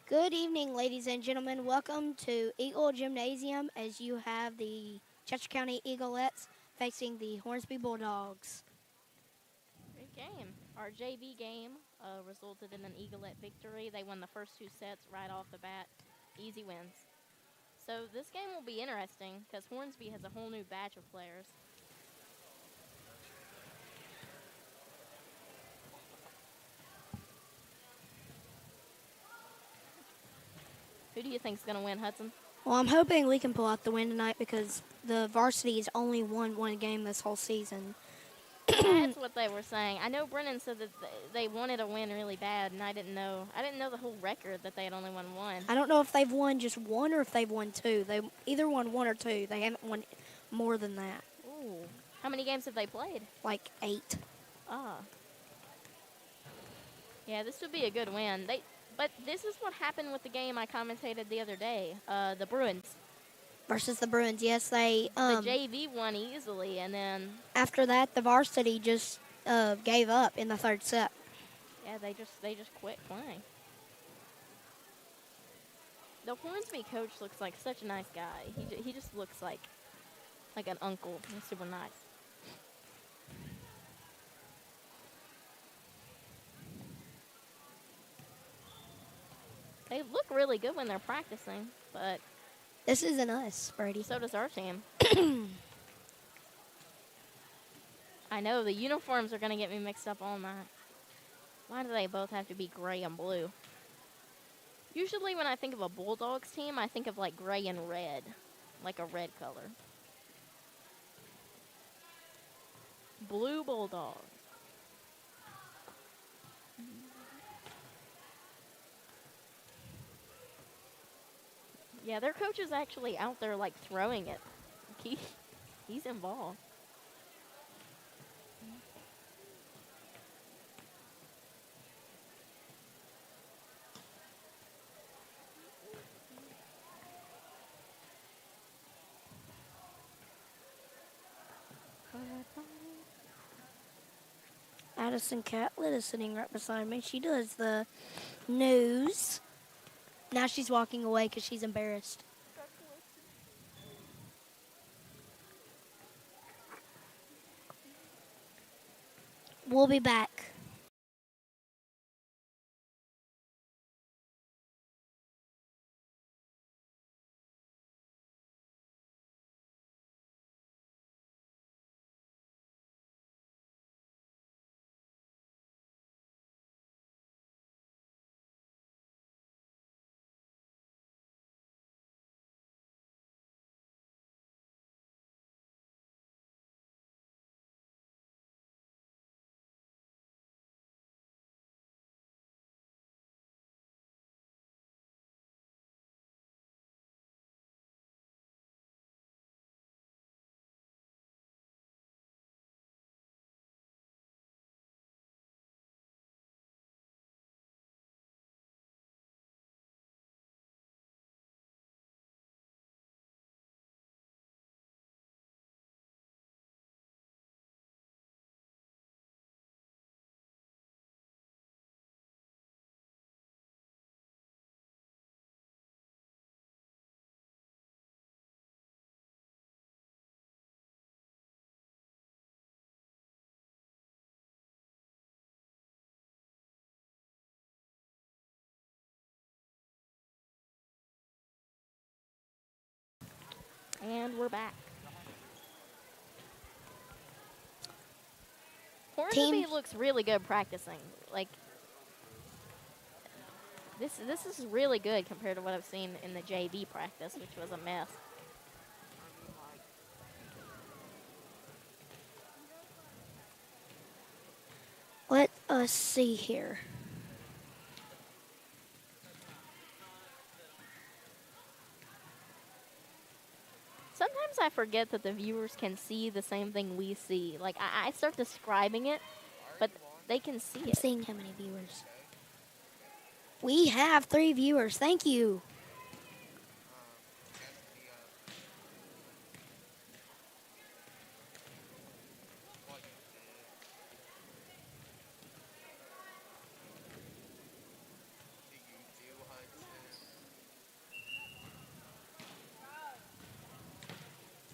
Good evening, ladies and gentlemen. Welcome to Eagle Gymnasium as you have the Chester County Eaglettes facing the Hornsby Bulldogs. Great game. Our JV game resulted in an Eaglet victory. They won the first two sets right off the bat. Easy wins. So this game will be interesting because Hornsby has a whole new batch of players. Who do you think is going to win, Hudson? Well, I'm hoping we can pull out the win tonight because the varsity has only won one game this whole season. That's what they were saying. I know Brennan said that they wanted a win really bad, and I didn't know the whole record that they had only won one. I don't know if they've won just one or if they've won two. They either won one or two. They haven't won more than that. Ooh. How many games have they played? Like 8. Ah. Yeah, this would be a good win. But this is what happened with the game I commentated the other day. The Bruins. Versus the Bruins, yes, they The JV won easily, and then after that the varsity just gave up in the third set. yeah, they just quit playing. The Hornsby coach looks like such a nice guy. He just looks like an uncle. He's super nice. They look really good when they're practicing, but This isn't us, Brady. so does our team. I know, the uniforms are going to get me mixed up all night. Why do they both have to be gray and blue? Usually when I think of a Bulldogs team, I think of like gray and red, like a red color. Blue Bulldogs. Yeah, their coach is actually out there like throwing it. He's involved. Addison Catlett is sitting right beside me. She does the news. Now she's walking away because she's embarrassed. We'll be back. And we're back. Hornsby looks really good practicing. Like this is really good compared to what I've seen in the JV practice, which was a mess. Let us see here. Sometimes I forget that the viewers can see the same thing we see. Like, I start describing it, but they can see I'm it. seeing how many viewers. We have 3 viewers. Thank you.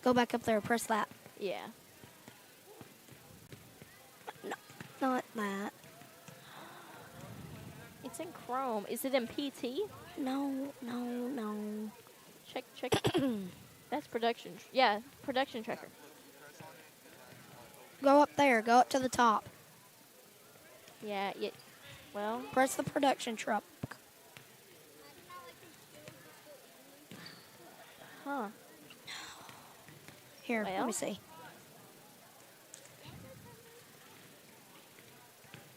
Go back up there. Press that. Yeah. No, not that. It's in Chrome. Is it in PT? No. Check. That's production. Yeah, production tracker. Go up there. Go up to the top. Yeah. Well. Press the production truck. Huh. Here, let Well. me see.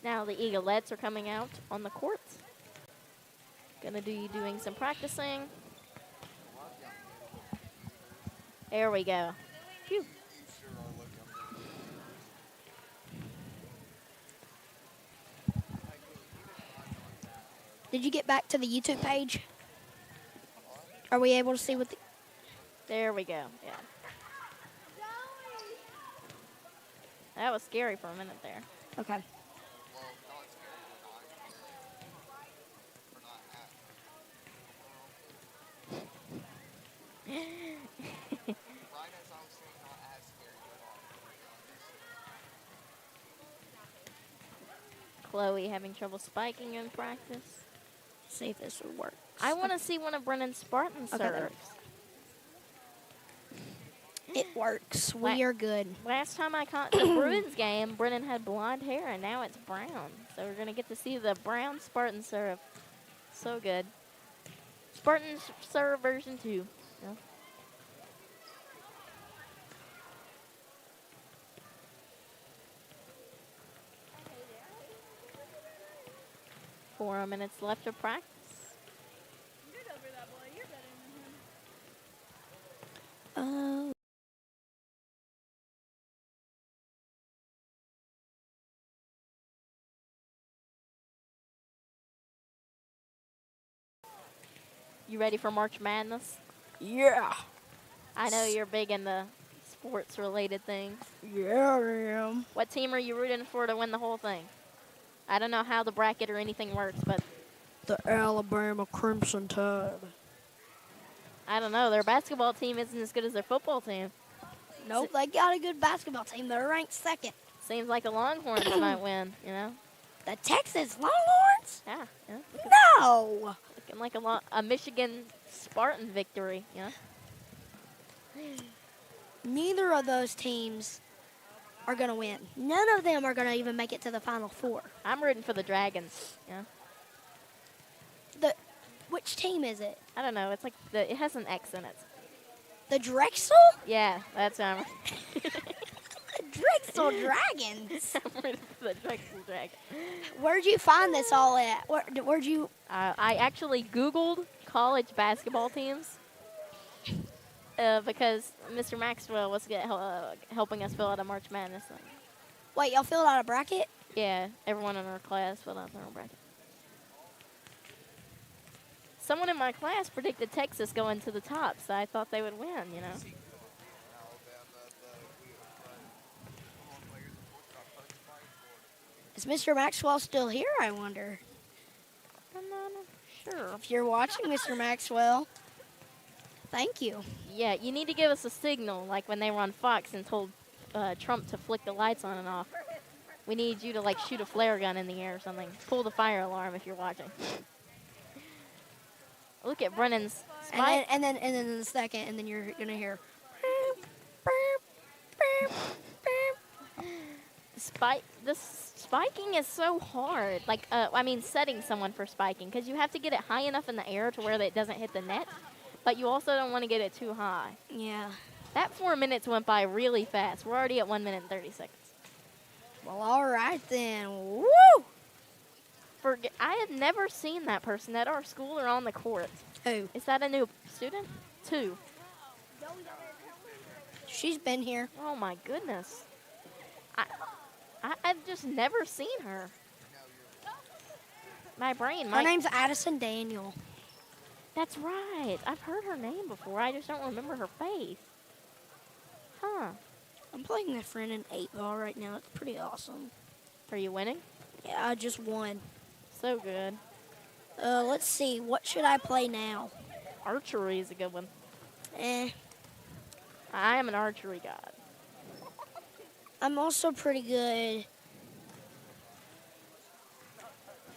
Now the Eaglettes are coming out on the court. Gonna be doing some practicing. There we go. Phew. Did you get back to the YouTube page? Are we able to see what the... There we go. Yeah. That was scary for a minute there. Okay. Chloe having trouble spiking in practice. See if this will work. I want to see one of Brennan's Spartan Okay, serves. It works. We are good. Last time I caught the Bruins game, Brennan had blonde hair, and now it's brown. So we're going to get to see the brown Spartan serve. So good. Spartan serve version 2. Yeah. 4 minutes left of practice. Oh. You ready for March Madness? Yeah. I know you're big into sports-related things. Yeah, I am. What team are you rooting for to win the whole thing? I don't know how the bracket or anything works, but The Alabama Crimson Tide. I don't know. Their basketball team isn't as good as their football team. Nope, they got a good basketball team. They're ranked second. Seems like the Longhorns might win, you know? The Texas Longhorns? Yeah. No. Looking like a Michigan Spartan victory, you know? Neither of those teams are going to win. None of them are going to even make it to the Final Four. I'm rooting for the Dragons, yeah? Which team is it? I don't know. It's like it has an X in it. The Drexel? Yeah, that's The Drexel Dragons. I'm rooting for the Drexel Dragons. Where'd you find this all at? Where'd you... I actually Googled college basketball teams because Mr. Maxwell was helping us fill out a March Madness thing. Wait, y'all filled out a bracket? Yeah, everyone in our class filled out their own bracket. Someone in my class predicted Texas going to the top, so I thought they would win, you know. Is Mr. Maxwell still here, I wonder? I'm not sure. If you're watching, Mr. Maxwell, thank you. Yeah, you need to give us a signal, like when they were on Fox and told Trump to flick the lights on and off. We need you to, like, shoot a flare gun in the air or something. Pull the fire alarm if you're watching. Look at Brennan's spike. And then in a second, and then you're gonna hear. This spiking is so hard. Like, I mean, setting someone for spiking, because you have to get it high enough in the air to where it doesn't hit the net, but you also don't want to get it too high. Yeah. That 4 minutes went by really fast. We're already at 1 minute and 30 seconds. Well, all right then. Woo! I had never seen that person at our school or on the court. Who? Is that a new student? 2. She's been here. Oh my goodness. I've just never seen her. My brain. Her name's Addison Daniel. That's right. I've heard her name before. I just don't remember her face. Huh. I'm playing my friend in 8-ball right now. It's pretty awesome. Are you winning? Yeah, I just won. So good. Let's see. What should I play now? Archery is a good one. I am an archery god. I'm also pretty good.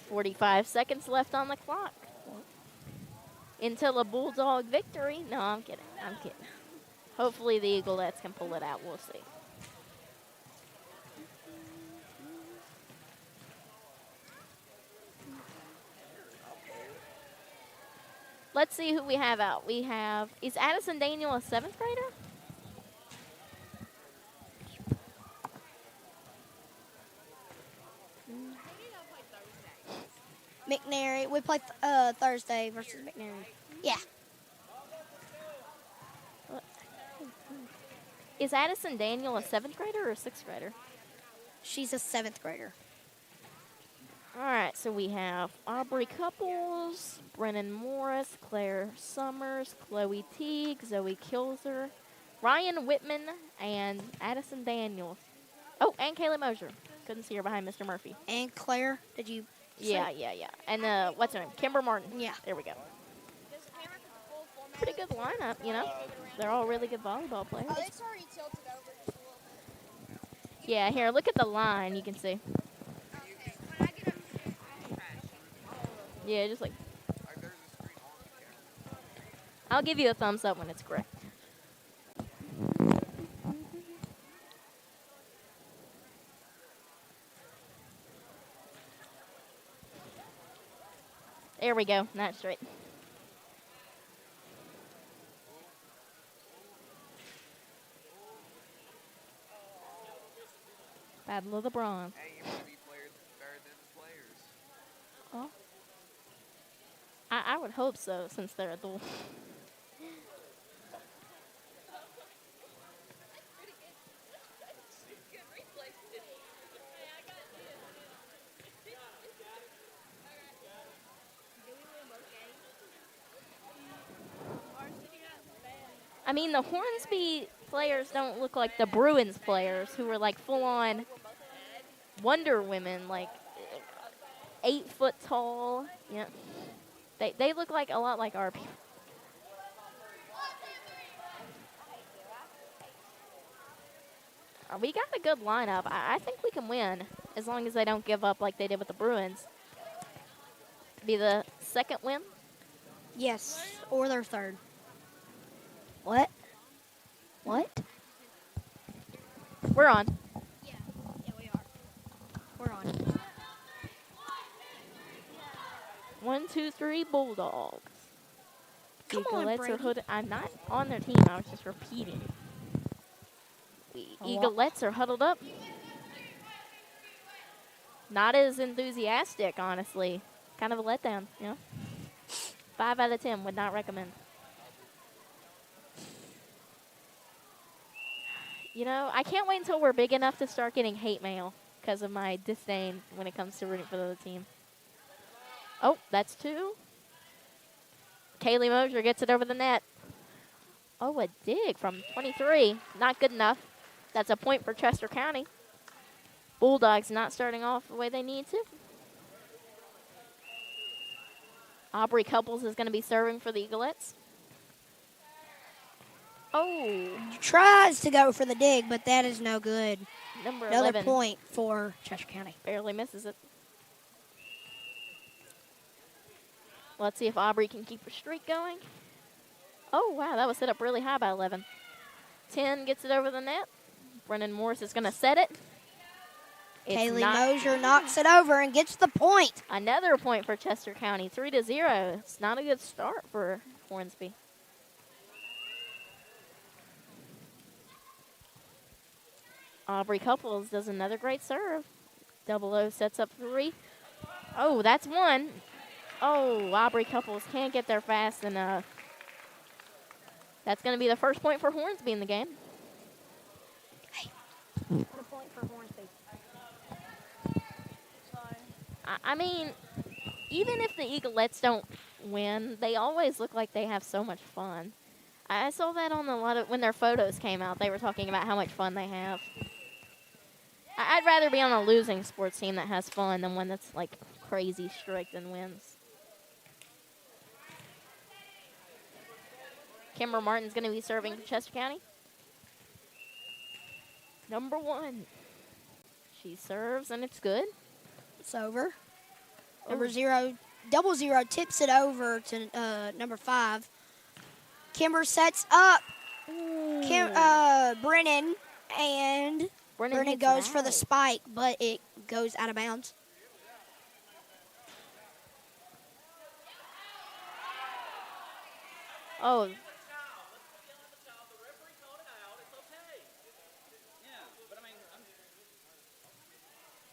45 seconds left on the clock. Until a Bulldog victory. No, I'm kidding. I'm kidding. Hopefully the Eaglettes can pull it out. We'll see. Let's see who we have out. We have, is Addison Daniel a 7th grader? McNary. We play Thursday versus McNary. Yeah. Is Addison Daniel a 7th grader or a 6th grader? She's a 7th grader. All right, so we have Aubrey Couples, Brennan Morris, Claire Summers, Chloe Teague, Zoe Kilzer, Ryan Whitman, and Addison Daniels. Oh, and Kaylee Mosier. Couldn't see her behind Mr. Murphy. And Claire, did you say? Yeah. And what's her name? Kimber Martin. Yeah. There we go. Pretty good lineup, you know. They're all really good volleyball players. Oh, it's already tilted over just a little bit. Yeah, here, look at the line. You can see. Okay, when I get up to Yeah, just like. I'll give you a thumbs up when it's correct. There we go. Not straight. Battle of the Bronze. Hey, you want to be players better than the players. Oh. I would hope so, since they're a duel. I mean, the Hornsby players don't look like the Bruins players, who were like full-on Wonder Women, like 8 foot tall. Yeah, they look like a lot like our people. We got a good lineup. I think we can win as long as they don't give up like they did with the Bruins. Be the 2nd win. Yes, or their 3rd. What? What? We're on. Yeah, we are. We're on. 1, 2, 3, Bulldogs. Come on, Eaglettes Brady. are hooded. I'm not on their team. I was just repeating. Eaglettes are huddled up. Not as enthusiastic, honestly. Kind of a letdown, you know. 5 out of 10 would not recommend. You know, I can't wait until we're big enough to start getting hate mail because of my disdain when it comes to rooting for the other team. Oh, that's 2. Kaylee Mosier gets it over the net. Oh, a dig from 23. Not good enough. That's a point for Chester County. Bulldogs not starting off the way they need to. Aubrey Couples is going to be serving for the Eaglettes. Oh. Tries to go for the dig, but that is no good. Number Another 11. point for Chester County. Barely misses it. Let's see if Aubrey can keep her streak going. Oh, wow, that was set up really high by 11. 10 gets it over the net. Brennan Morris is going to set it. Kaylee Mosier knocks it over and gets the point. Another point for Chester County, 3-0. It's not a good start for Hornsby. Aubrey Couples does another great serve. 00 sets up 3. Oh, that's 1. Oh, Aubrey Couples can't get there fast enough. That's going to be the first point for Hornsby in the game. Hey, what a point for Hornsby. I mean, even if the Eaglettes don't win, they always look like they have so much fun. I saw that on a lot of when their photos came out. They were talking about how much fun they have. I'd rather be on a losing sports team that has fun than one that's like crazy strict and wins. Kimber Martin's going to be serving for Chester County. Number 1. She serves, and it's good. It's over. Oh. Number 0, double 0 tips it over to number 5. Kimber sets up Brennan, and Brennan hits goes it for the out. spike, but it goes out of bounds. Oh.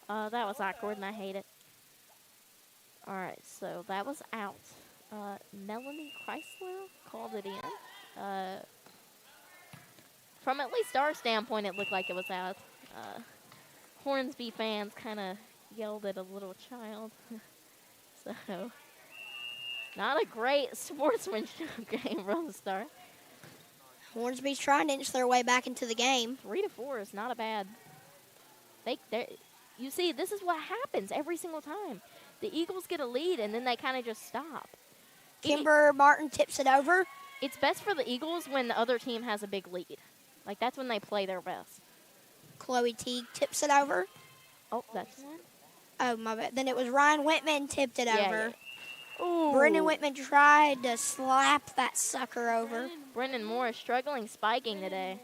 That was awkward, and I hate it. All right, so that was out. Melanie Chrysler called it in. From at least our standpoint, it looked like it was out. Hornsby fans kind of yelled at a little child. So, not a great sportsmanship game from the start. Hornsby's trying to inch their way back into the game. 3-4 is not a bad. You see, this is what happens every single time. The Eagles get a lead, and then they kind of just stop. Kimber Martin tips it over. It's best for the Eagles when the other team has a big lead. Like, that's when they play their best. Chloe Teague tips it over. Oh, that's one. Oh, my bad. Then it was Ryan Whitman tipped it over. Yeah. Ooh. Brendan Whitman tried to slap that sucker over. Brendan Moore is struggling spiking today.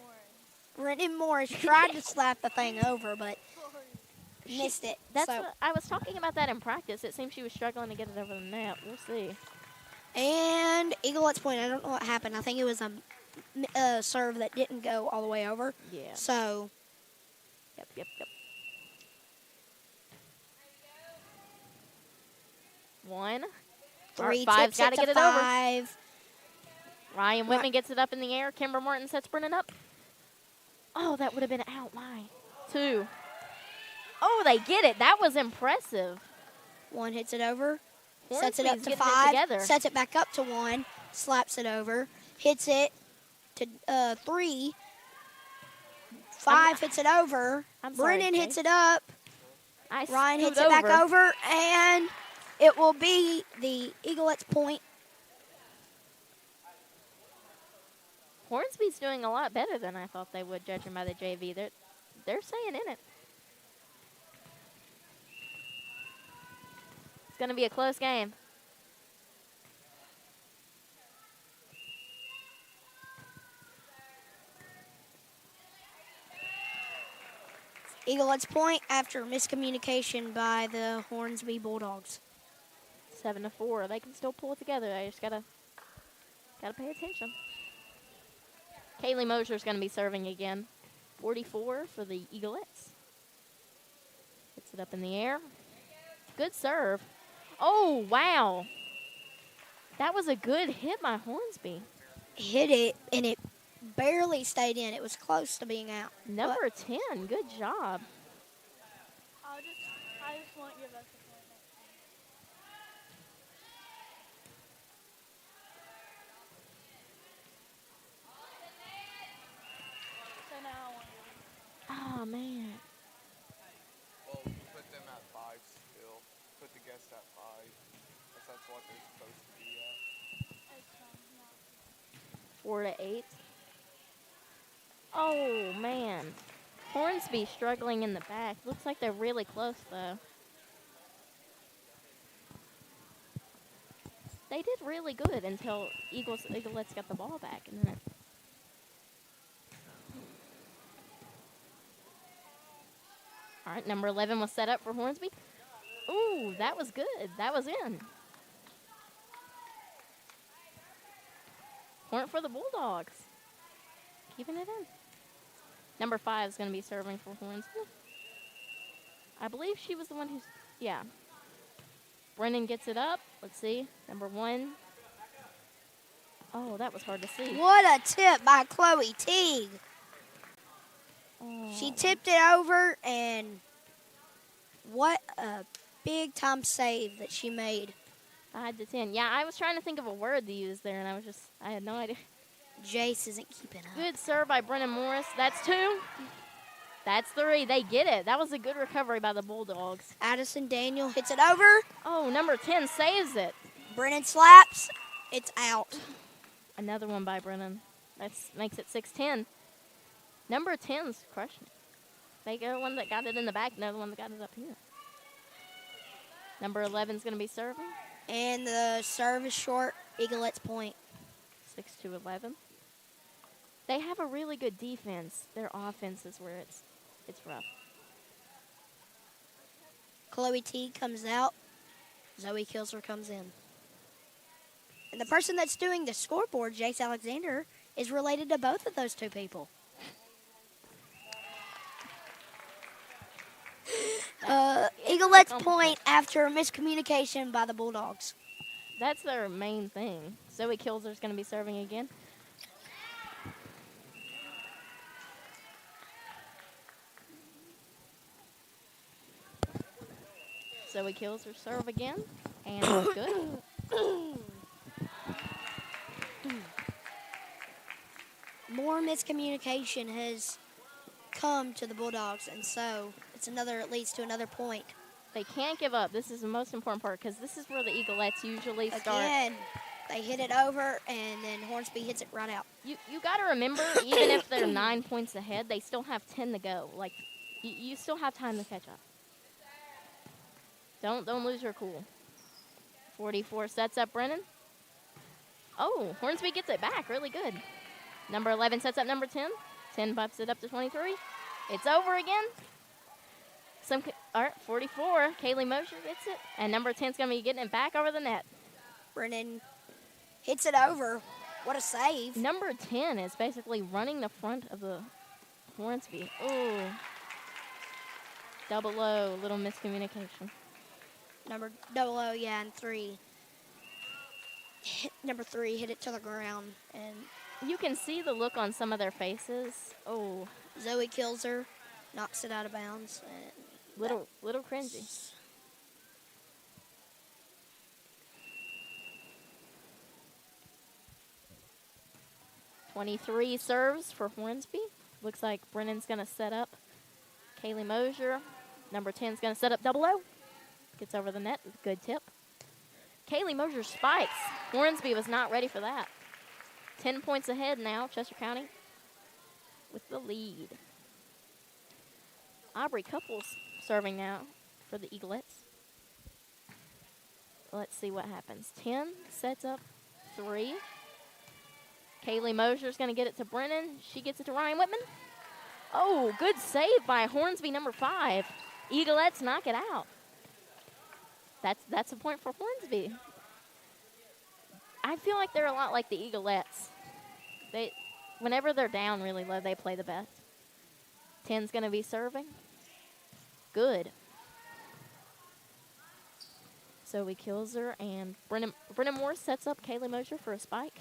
Brendan Morris tried to slap the thing over, but missed it. That's what I was talking about that in practice. It seems she was struggling to get it over the net. We'll see. And Eaglet's point. I don't know what happened. I think it was a serve that didn't go all the way over. Yeah. So. Yep. 1. 3 5's tips got to it get to it over. 5. Ryan Whitman gets it up in the air. Kimber Martin sets Brennan up. Oh, that would have been out. My 2. Oh, they get it. That was impressive. 1 hits it over. Hornsby's Sets it up to getting 5. together. Sets it back up to 1. Slaps it over. Hits it to 3. 5 hits it over. I'm sorry, Brennan Jay. hits it up. Ryan hits it scoot back over. And it will be the Eaglet's point. Hornsby's doing a lot better than I thought they would, judging by the JV. They're staying in it. It's going to be a close game. Eaglet's point after miscommunication by the Hornsby Bulldogs. 7-4. They can still pull it together. I just gotta pay attention. Kaylee Mosier's gonna be serving again. 44 for the Eaglettes. Hits it up in the air. Good serve. Oh, wow. That was a good hit by Hornsby. Hit it, and it barely stayed in. It was close to being out. Number 10, good job. I just won't give us a point next time. So now I want to give us. Oh, man. Well, put them at 5 still. Put the guests at 5. Because that's what they're supposed to be at. It's not. 4 to 8. Oh, man. Hornsby struggling in the back. Looks like they're really close, though. They did really good until Eaglettes got the ball back. And then all right, number 11 was set up for Hornsby. Ooh, that was good. That was in. Point for the Bulldogs. Keeping it in. Number 5 is going to be serving for Hornsby. I believe she was the one who's, yeah. Brennan gets it up. Let's see. Number 1. Oh, that was hard to see. What a tip by Chloe Teague. Oh. She tipped it over, and what a big-time save that she made. 5 to 10. Yeah, I was trying to think of a word to use there, and I had no idea. Jace isn't keeping up. Good serve by Brennan Morris. That's 2. That's 3. They get it. That was a good recovery by the Bulldogs. Addison Daniel hits it over. Oh, number 10 saves it. Brennan slaps. It's out. Another one by Brennan. That makes it 6-10. Number 10's crushing it. They go one that got it in the back, another one that got it up here. Number 11 is going to be serving. And the serve is short. Eaglettes point. 6-11. They have a really good defense. Their offense is where it's rough. Chloe T comes out. Zoe Kilser comes in. And the person that's doing the scoreboard, Jace Alexander, is related to both of those two people. Eaglettes point after miscommunication by the Bulldogs. That's their main thing. Zoe Kilser's going to be serving again. Zoe Kilser serve again. And it's good. More miscommunication has come to the Bulldogs, and so it leads to another point. They can't give up. This is the most important part because this is where the Eaglettes usually start. Again, they hit it over, and then Hornsby hits it right out. You got to remember, even if they're 9 points ahead, they still have 10 to go. Like, you still have time to catch up. Don't lose your cool. 44 sets up Brennan. Oh, Hornsby gets it back. Really good. Number 11 sets up number 10. 10 buffs it up to 23. It's over again. 44. Kaylee Mosher gets it. And number 10's going to be getting it back over the net. Brennan hits it over. What a save. Number 10 is basically running the front of the Hornsby. Ooh. Double O, little miscommunication. Number 00, yeah, and 3. Number 3 hit it to the ground, and you can see the look on some of their faces. Oh. Zoe Kilser knocks it out of bounds. And little cringy. .23 serves for Hornsby. Looks like Brennan's going to set up Kaylee Mosher. Number 10's going to set up 00. Gets over the net with a good tip. Kaylee Mosher spikes. Hornsby was not ready for that. 10 points ahead now, Chester County with the lead. Aubrey Couples serving now for the Eaglettes. Let's see what happens. 10 sets up 3. Kaylee Mosher's going to get it to Brennan. She gets it to Ryan Whitman. Oh, good save by Hornsby, number 5. Eaglettes knock it out. That's a point for Hornsby. I feel like they're a lot like the Eaglettes. Whenever they're down really low, they play the best. 10's going to be serving. Good. Zoe Kilser and Brennan Morris sets up Kaylee Mosher for a spike.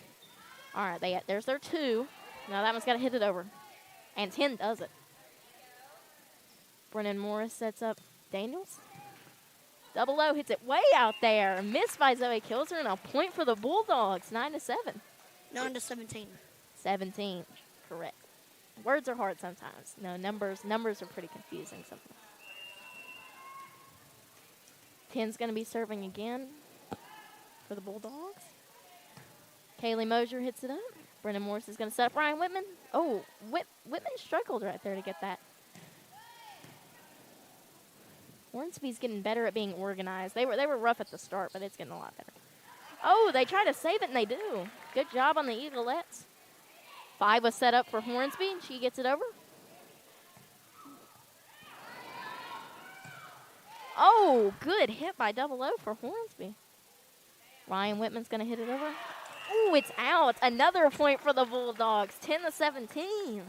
All right, there's their 2. Now that one's got to hit it over. And 10 does it. Brennan Morris sets up Daniels. 00 hits it way out there. Missed by Zoe Kilser and a point for the Bulldogs. 9-7. 9-17. 17, correct. Words are hard sometimes. No, numbers are pretty confusing sometimes. 10's going to be serving again for the Bulldogs. Kaylee Mosher hits it up. Brennan Morris is going to set up Ryan Whitman. Oh, Whitman struggled right there to get that. Hornsby's getting better at being organized. They were rough at the start, but it's getting a lot better. Oh, they try to save it, and they do. Good job on the Eaglettes. 5 was set up for Hornsby, and she gets it over. Oh, good hit by 00 for Hornsby. Ryan Whitman's going to hit it over. Ooh, it's out. Another point for the Bulldogs. 10-17.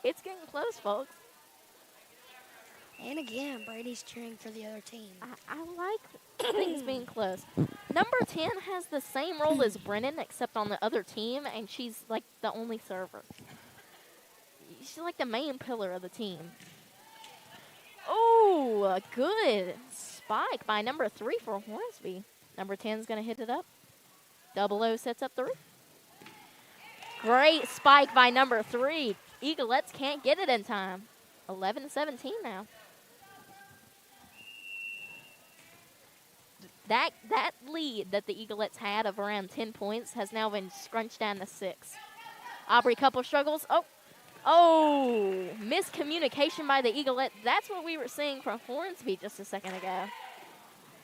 It's getting close, folks. And again, Brady's cheering for the other team. I like things being close. Number 10 has the same role as Brennan, except on the other team, and she's like the only server. She's like the main pillar of the team. Oh, a good spike by number 3 for Hornsby. Number 10's going to hit it up. 00 sets up 3. Great spike by number 3. Eaglettes can't get it in time. 11-17 now. That lead that the Eaglettes had of around 10 points has now been scrunched down to 6. Aubrey Couple struggles. Oh, Oh, miscommunication by the Eaglet. That's what we were seeing from Hornsby just a second ago.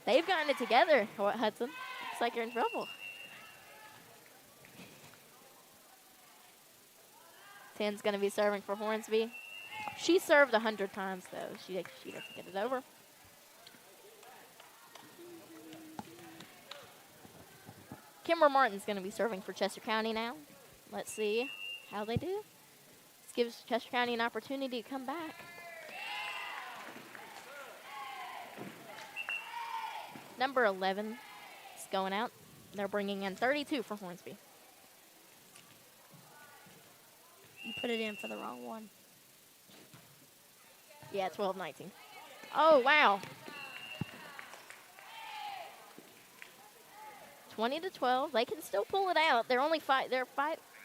They've gotten it together, Hudson. Looks like you're in trouble. 10's going to be serving for Hornsby. She served 100 times, though. She doesn't get it over. Kimber Martin's going to be serving for Chester County now. Let's see how they do. This gives Chester County an opportunity to come back. Number 11 is going out. They're bringing in 32 for Hornsby. You put it in for the wrong one. Yeah, 12-19. Oh, wow. 20-12. They can still pull it out. They're only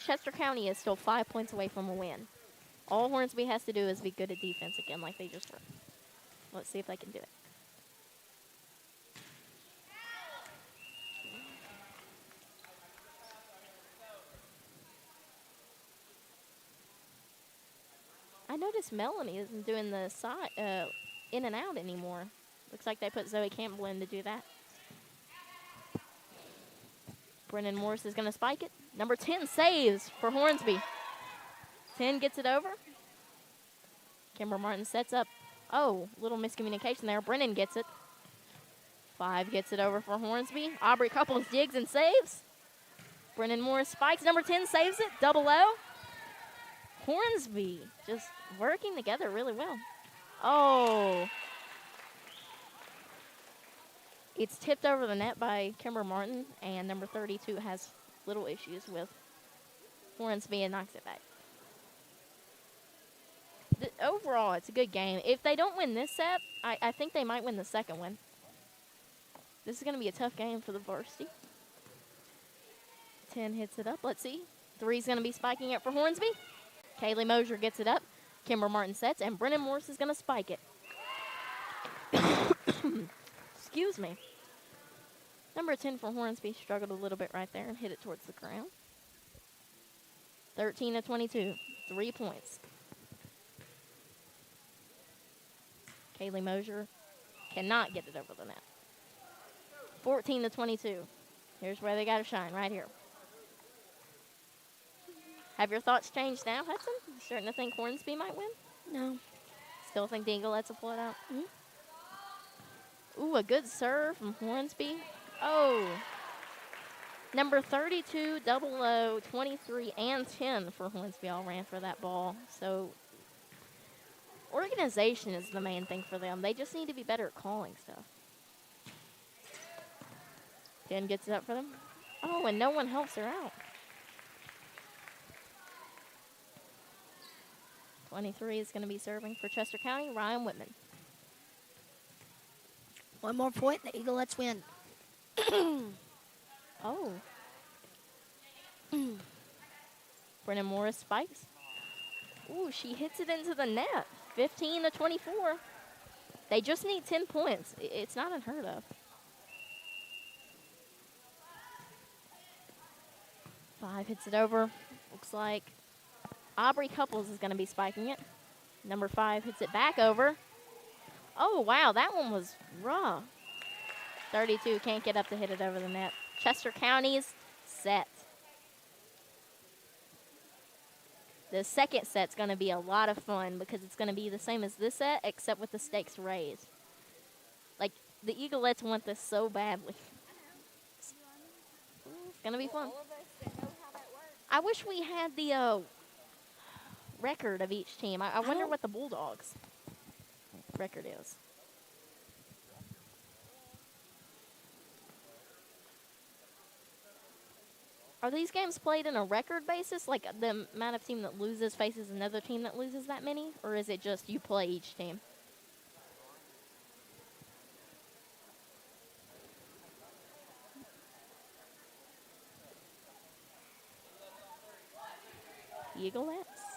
Chester County is still 5 points away from a win. All Hornsby has to do is be good at defense again like they just were. Let's see if they can do it. I noticed Melanie isn't doing the side in and out anymore. Looks like they put Zoe Campbell in to do that. Brennan Morris is going to spike it. Number 10 saves for Hornsby. 10 gets it over. Kimber Martin sets up. Oh, little miscommunication there. Brennan gets it. 5 gets it over for Hornsby. Aubrey Couples digs and saves. Brennan Morris spikes. Number 10 saves it. Double O. Hornsby just working together really well. Oh. It's tipped over the net by Kimber Martin, and number 32 has little issues with Hornsby and knocks it back. Overall, it's a good game. If they don't win this set, I think they might win the second one. This is going to be a tough game for the varsity. 10 hits it up. Let's see. 3's going to be spiking it for Hornsby. Kaylee Mosier gets it up. Kimber Martin sets, and Brennan Morris is going to spike it. Excuse me. Number 10 for Hornsby struggled a little bit right there and hit it towards the ground. 13-22. 3 points. Kaylee Mosier cannot get it over the net. 14-22. Here's where they got to shine, right here. Have your thoughts changed now, Hudson? You starting to think Hornsby might win? No. Still think the Eaglettes will pull it out? Ooh, a good serve from Hornsby. Oh. Number 32, double O, 23, and 10 for Hornsby all ran for that ball. So organization is the main thing for them. They just need to be better at calling stuff. 10 gets it up for them. Oh, and no one helps her out. 23 is going to be serving for Chester County, Ryan Whitman. One more point, the Eaglettes win. Oh. Brennan Morris spikes. Ooh, she hits it into the net. 15-24. They just need 10 points. It's not unheard of. 5 hits it over. Looks like Aubrey Couples is going to be spiking it. Number 5 hits it back over. Oh, wow, that one was raw. 32 can't get up to hit it over the net. Chester County's set. The second set's going to be a lot of fun because it's going to be the same as this set except with the stakes raised. Like, the Eaglettes want this so badly. It's going to be fun. I wish we had the record of each team. I wonder what the Bulldogs record is. Are these games played in a record basis? Like the amount of team that loses faces another team that loses that many? Or is it just you play each team? Eaglettes.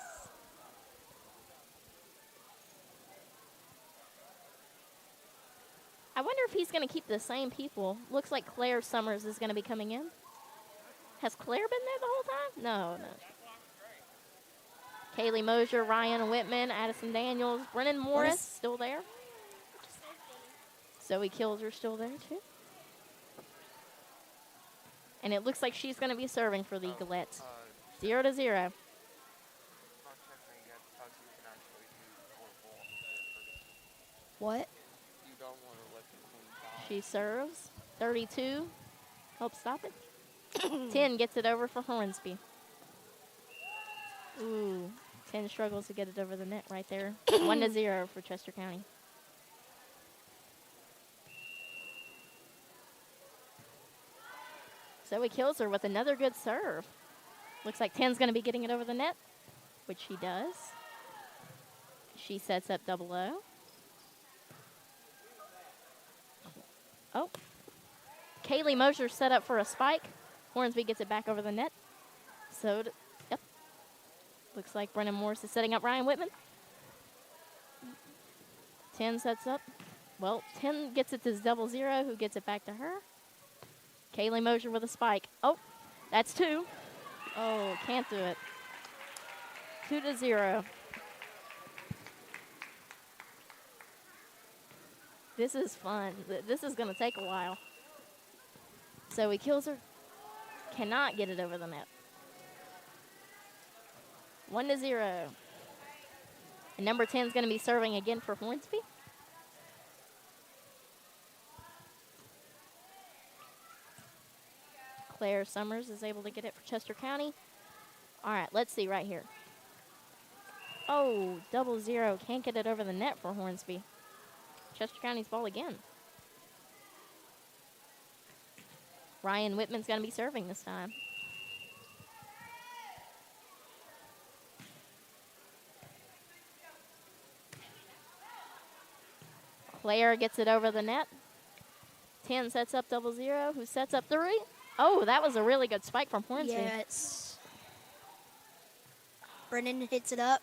I wonder if he's going to keep the same people. Looks like Claire Summers is going to be coming in. Has Claire been there the whole time? No. Kaylee Mosier, Ryan Whitman, Addison Daniels, Brennan Morris still there. Zoe Kilzer still there too. And it looks like she's going to be serving for the Eaglettes. 0-0. Not checking yet because you can actually do volleyball. What? You don't want to let the queen foul. She serves. 32. Help stop it. 10 gets it over for Hornsby. Ooh. 10 struggles to get it over the net right there. 1-0 for Chester County. Zoe Kilzer with another good serve. Looks like 10's going to be getting it over the net, which she does. She sets up 0-0. Oh. Kaylee Mosier set up for a spike. Hornsby gets it back over the net. So, yep. Looks like Brennan Morris is setting up Ryan Whitman. 10 sets up. Well, 10 gets it to 0-0, who gets it back to her. Kaylee Mosier with a spike. Oh, that's 2. Oh, can't do it. 2-0. This is fun. This is going to take a while. Zoe Kilzer cannot get it over the net. 1-0. And number 10 is going to be serving again for Hornsby. Claire Summers is able to get it for Chester County. All right, let's see right here. Oh, 0-0. Can't get it over the net for Hornsby. Chester County's ball again. Ryan Whitman's going to be serving this time. Claire gets it over the net. 10 sets up 0-0. Who sets up 3? Oh, that was a really good spike from Hornsby. Yeah, it's... Brennan hits it up.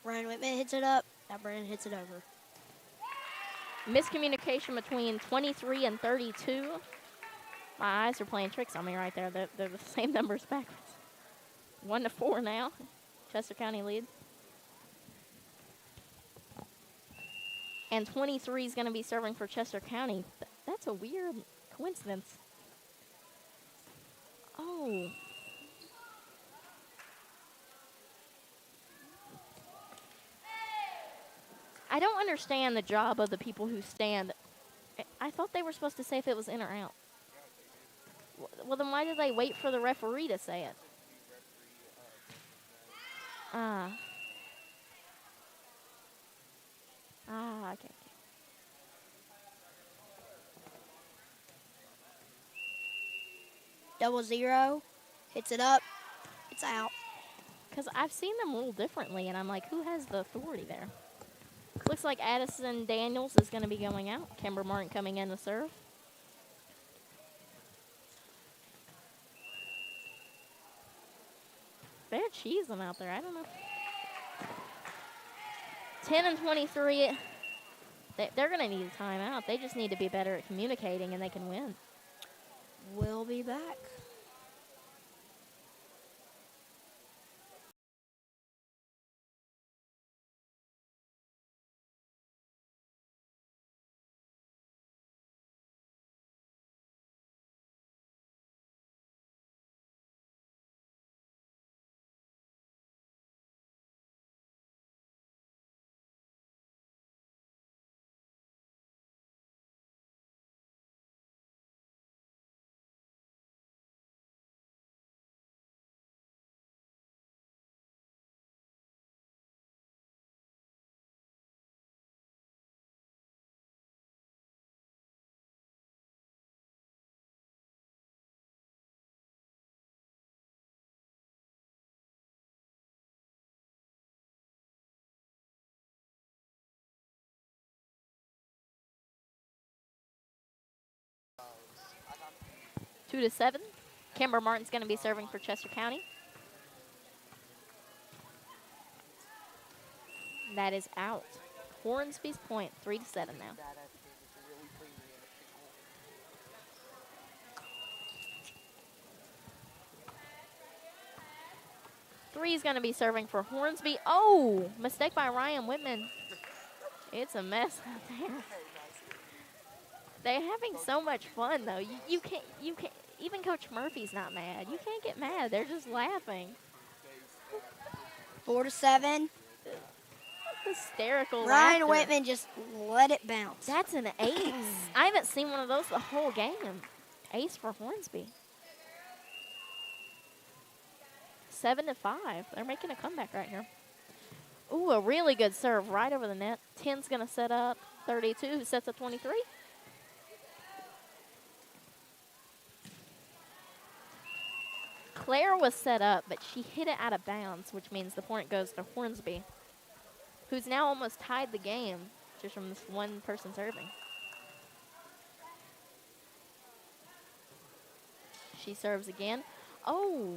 Ryan Whitman hits it up. Now Brennan hits it over. Miscommunication between 23 and 32. My eyes are playing tricks on me right there. They're the same numbers backwards. 1-4 now. Chester County leads. And 23 is going to be serving for Chester County. That's a weird coincidence. Oh. I don't understand the job of the people who stand. I thought they were supposed to say if it was in or out. Well, then why did they wait for the referee to say it? Okay. 0-0. Hits it up. It's out. Because I've seen them rule differently, and I'm like, who has the authority there? Looks like Addison Daniels is going to be going out. Kimber Martin coming in to serve. They're cheesing out there. I don't know. 10 and 23. They're going to need a timeout. They just need to be better at communicating, and they can win. We'll be back. Two to 7. Kimber Martin's going to be serving for Chester County. That is out. Hornsby's point, 3 to 7 now. 3 is going to be serving for Hornsby. Oh, mistake by Ryan Whitman. It's a mess out there. They're having so much fun, though. You can't, even Coach Murphy's not mad. You can't get mad. They're just laughing. 4-7. Hysterical Ryan laughter. Whitman just let it bounce. That's an ace. I haven't seen one of those the whole game. Ace for Hornsby. 7-5. They're making a comeback right here. Ooh, a really good serve right over the net. 10's going to set up 32, who sets up 23. Claire was set up, but she hit it out of bounds, which means the point goes to Hornsby, who's now almost tied the game just from this one person serving. She serves again. Oh,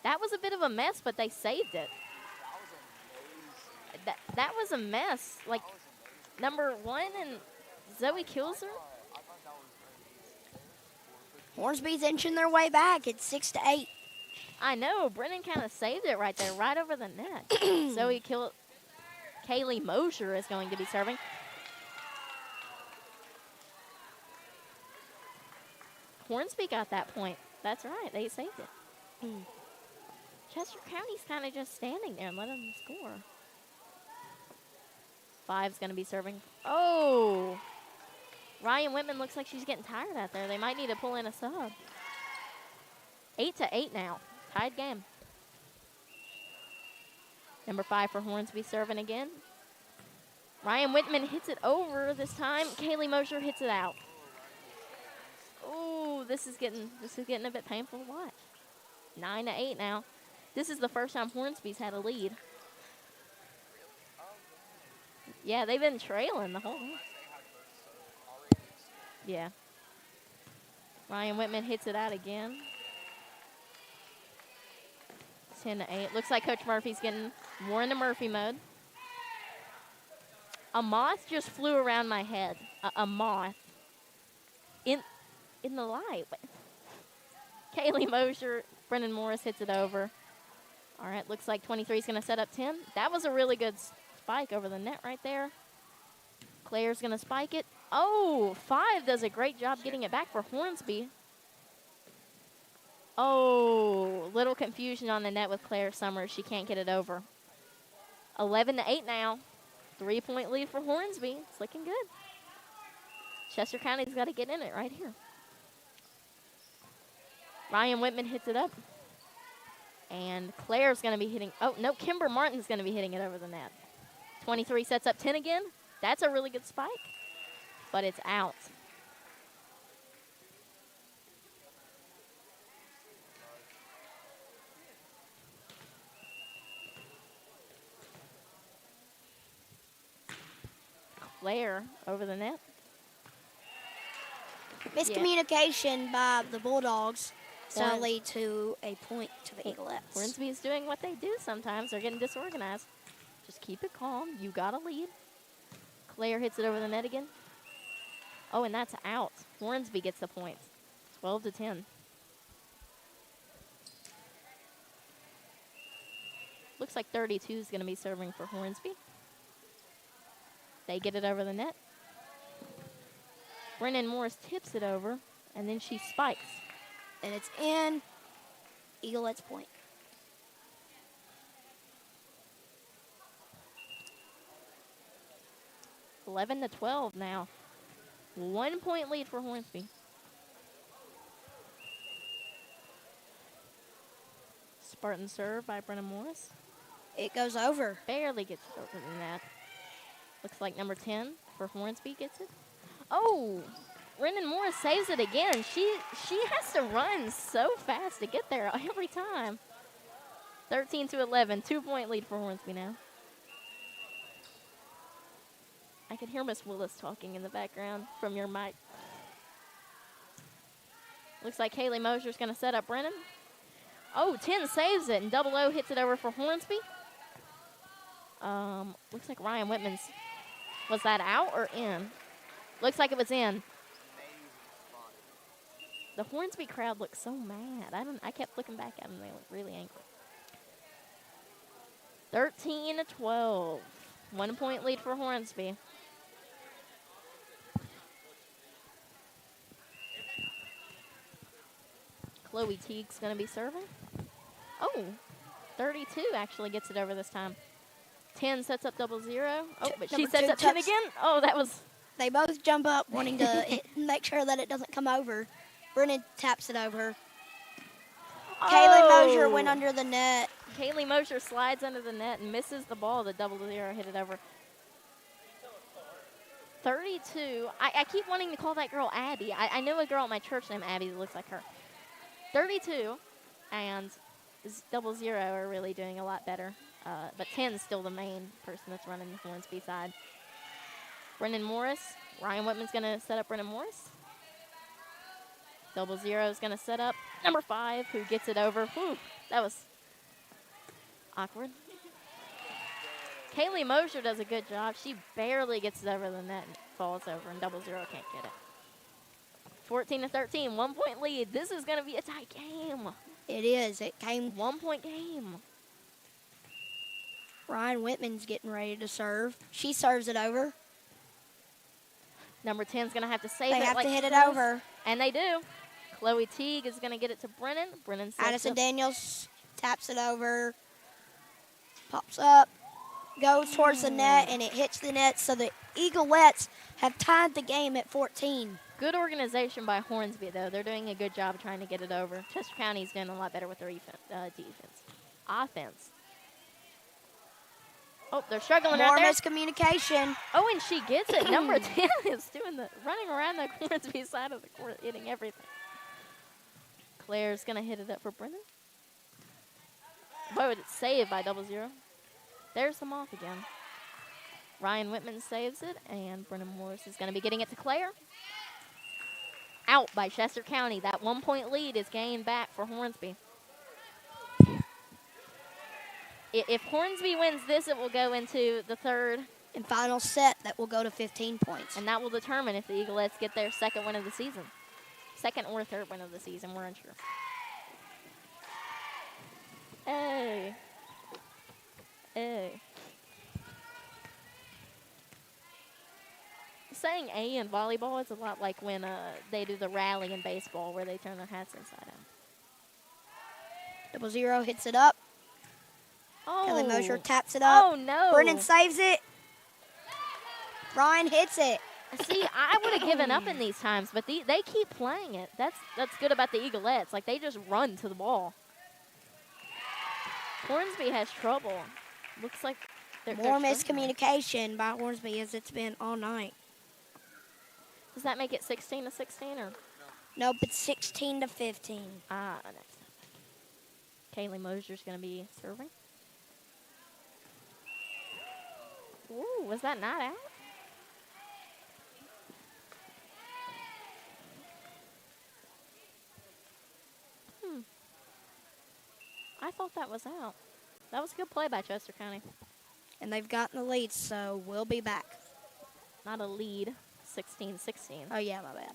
that was a bit of a mess, but they saved it. That was a mess. Like, number 1 and Zoe Kilser. Hornsby's inching their way back. It's 6-8. I know. Brennan kind of saved it right there, right over the net. Kaylee Mosher is going to be serving. Hornsby got that point. That's right. They saved it. Chester County's kind of just standing there and letting them score. 5's going to be serving. Oh! Ryan Whitman looks like she's getting tired out there. They might need to pull in a sub. 8-8 now. Tied game. Number 5 for Hornsby serving again. Ryan Whitman hits it over this time. Kaylee Mosher hits it out. Ooh, this is getting a bit painful to watch. 9-8 now. This is the first time Hornsby's had a lead. Yeah, they've been trailing the whole game. Yeah. Ryan Whitman hits it out again. 10-8. Looks like Coach Murphy's getting more into Murphy mode. A moth just flew around my head. A moth. In the light. Kaylee Mosher, Brennan Morris hits it over. All right, looks like 23 is going to set up 10. That was a really good spike over the net right there. Claire's going to spike it. Oh, 5 does a great job getting it back for Hornsby. Oh, little confusion on the net with Claire Summers. She can't get it over. 11-8 now. 3-point lead for Hornsby. It's looking good. Chester County's got to get in it right here. Ryan Whitman hits it up. And Claire's going to be hitting. Oh, no, Kimber Martin's going to be hitting it over the net. 23 sets up 10 again. That's a really good spike. But it's out. Claire over the net. Miscommunication by the Bulldogs is going to lead to a point to the Eaglettes. Hornsby is doing what they do sometimes. They're getting disorganized. Just keep it calm. You got a lead. Claire hits it over the net again. Oh, and that's out. Hornsby gets the point. 12-10. Looks like 32 is going to be serving for Hornsby. They get it over the net. Brennan Morris tips it over, and then she spikes. And it's in. Eaglettes point. 11-12 now. 1 point lead for Hornsby. Spartan serve by Brennan Morris. It goes over. Barely gets it over the net. Looks like number 10 for Hornsby gets it. Oh, Brennan Morris saves it again. She has to run so fast to get there every time. 13-11, 2 point lead for Hornsby now. I can hear Miss Willis talking in the background from your mic. Looks like Kaylee Mosher's going to set up Brennan. Oh, 10 saves it, and 00 hits it over for Hornsby. Looks like Ryan Whitman's. Was that out or in? Looks like it was in. The Hornsby crowd looks so mad. I kept looking back at them. They look really angry. 13-12. 1 point lead for Hornsby. Chloe Teague's going to be serving. Oh, 32 actually gets it over this time. 10 sets up 0-0. Oh, but she Number sets two up 10 touch. again. Oh, that was... They both jump up wanting to make sure that it doesn't come over. Brennan taps it over. Kaylee Mosier went under the net. Kaylee Mosier slides under the net and misses the ball. The 0-0 hit it over. 32. I keep wanting to call that girl Abby. I know a girl at my church named Abby that looks like her. 32 and 0-0 are really doing a lot better. But 10 is still the main person that's running the Hornsby side. Brennan Morris. Ryan Whitman's going to set up Brennan Morris. 0-0 is going to set up number 5, who gets it over. Whew, that was awkward. Kaylee Mosier does a good job. She barely gets it over the net and falls over, and 0-0 can't get it. 14-13, 1 point lead. This is going to be a tight game. It is. It came. 1 point game. Ryan Whitman's getting ready to serve. She serves it over. Number 10's going to have to save They it. have like to hit it this. over. And they do. Chloe Teague is going to get it to Brennan. Brennan sets Addison up. Daniels taps it over. Pops up. Goes towards the net, and it hits the net, so the Eaglettes have tied the game at 14. Good organization by Hornsby, though. They're doing a good job trying to get it over. Chester County's doing a lot better with their defense. Offense. Oh, they're struggling out More there. miscommunication. Oh, and she gets it. Number 10 is running around the Hornsby side of the court, hitting everything. Claire's going to hit it up for Brennan. Boy, it's saved by 0-0. There's the off again. Ryan Whitman saves it, and Brennan Morris is going to be getting it to Claire. Out by Chester County. That 1 point lead is gained back for Hornsby. If Hornsby wins this, it will go into the third. And final set that will go to 15 points. And that will determine if the Eaglettes get their second win of the season. Second or third win of the season, we're unsure. Hey. Hey. Saying A in volleyball is a lot like when they do the rally in baseball where they turn their hats inside out. 0-0 hits it up. Oh. Kelly Mosher taps it up. Oh, no. Brennan saves it. Ryan hits it. See, I would have given up in these times, but they keep playing it. That's good about the Eaglettes. Like, they just run to the ball. Hornsby has trouble. Looks like they're More struggling. miscommunication by Hornsby as it's been all night. Does that make it 16-16 or? Nope, it's 16-15. Ah, next up. Kaylee Mosier's going to be serving. Ooh, was that not out? I thought that was out. That was a good play by Chester County. And they've gotten the lead, so we'll be back. Not a lead, 16-16. Oh, yeah, my bad.